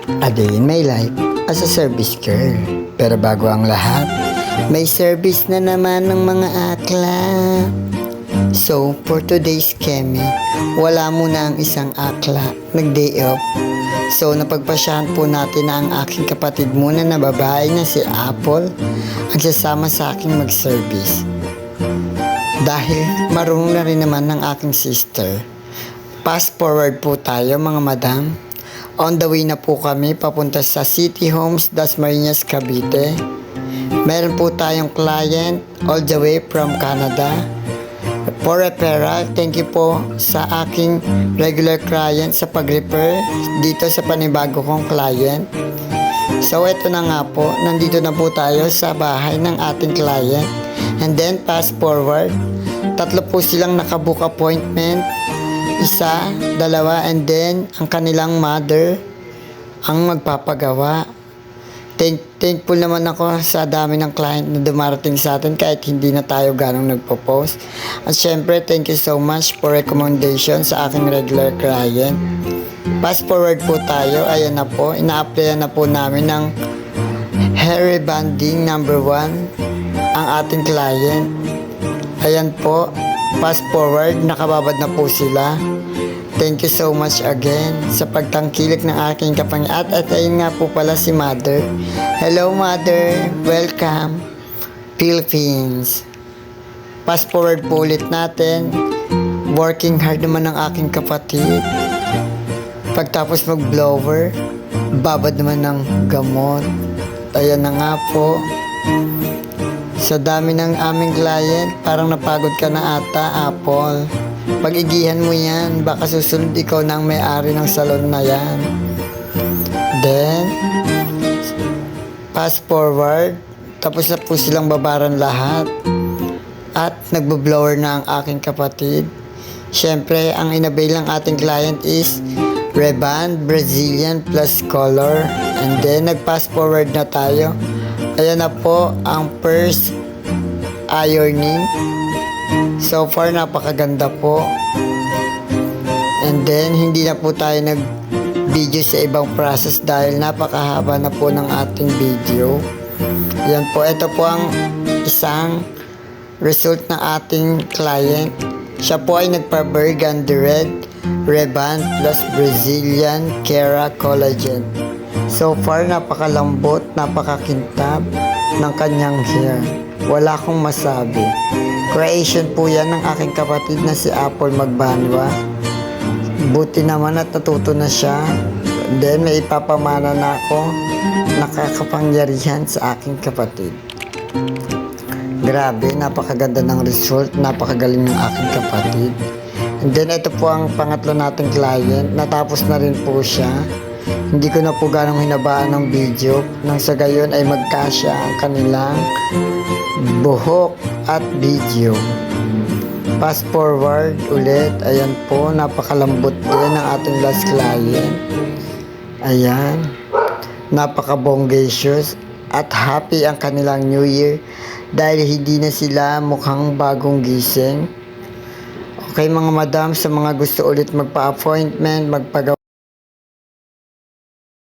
A day in my life as a service girl. Pero bago ang lahat, may service na naman ng mga akla. So, for today's Kemi, wala muna ang isang akla. Nag-day off. So, napagpasyahan po natin na ang aking kapatid muna na babae na si Apple ang sasama sa aking mag-service. Dahil marunong na rin naman ng aking sister. Fast forward po tayo mga madam. On the way na po kami papunta sa City Homes, Dasmariñas, Cavite. Meron po tayong client all the way from Canada. For referral, thank you po sa aking regular client sa pag-refer dito sa panibago kong client. So ito na nga po, nandito na po tayo sa bahay ng ating client. And then fast forward, tatlo po silang nakabook appointment. Isa, dalawa, and then ang kanilang mother ang magpapagawa. Thankful naman ako sa dami ng client na dumarating sa atin kahit hindi na tayo ganong nagpo-post. At syempre, thank you so much for recommendation sa aking regular client. Fast forward po tayo, ayan na po, ina-applyan na po namin ng hair rebanding number 1 ang ating client. Ayan po, fast forward, nakababad na po sila. Thank you so much again sa pagtangkilik ng aking kapangyat. At ayun nga po pala si Mother. Hello Mother, welcome Philippines. Fast forward po ulit natin. Working hard naman ng aking kapatid. Pagtapos mag-blower, babad naman ng gamot. Ayan na nga po. Sa dami ng aming client, parang napagod ka na ata, Apple. Pag-igihan mo yan, baka susunod ikaw na ang may-ari ng salon na yan. Then, fast forward, tapos na po silang babaran lahat. At nagbo-blower na ang aking kapatid. Siyempre, ang inabail ng ating client is Reband Brazilian plus color. And then, nag-fast forward na tayo. Ayan na po ang first ironing. So far, napakaganda po. And then, hindi na po tayo nag-video sa ibang process dahil napakahaba na po ng ating video. Yan po, ito po ang isang result ng ating client. Siya po ay nagpa-burgundy red, reband plus Brazilian Kera Collagen. So far, napakalambot, napakakintab ng kanyang hair. Wala akong masabi. Creation po yan ng aking kapatid na si Apple Magbanwa. Buti naman at natuto na siya. Then, may ipapamana na ako nakakapangyarihan sa aking kapatid. Grabe, napakaganda ng result. Napakagaling ng aking kapatid. And then, ito po ang pangatlo nating client. Natapos na rin po siya. Hindi ko na po ganong hinabaan ng video nang sa gayon ay magkasya ang kanilang buhok at video. Fast forward ulit, ayan po, napakalambot din ang ating last client. Ayan, napaka-bongacious at happy ang kanilang New Year dahil hindi na sila mukhang bagong gising. Okay mga madam, sa mga gusto ulit magpa-appointment, magpagawa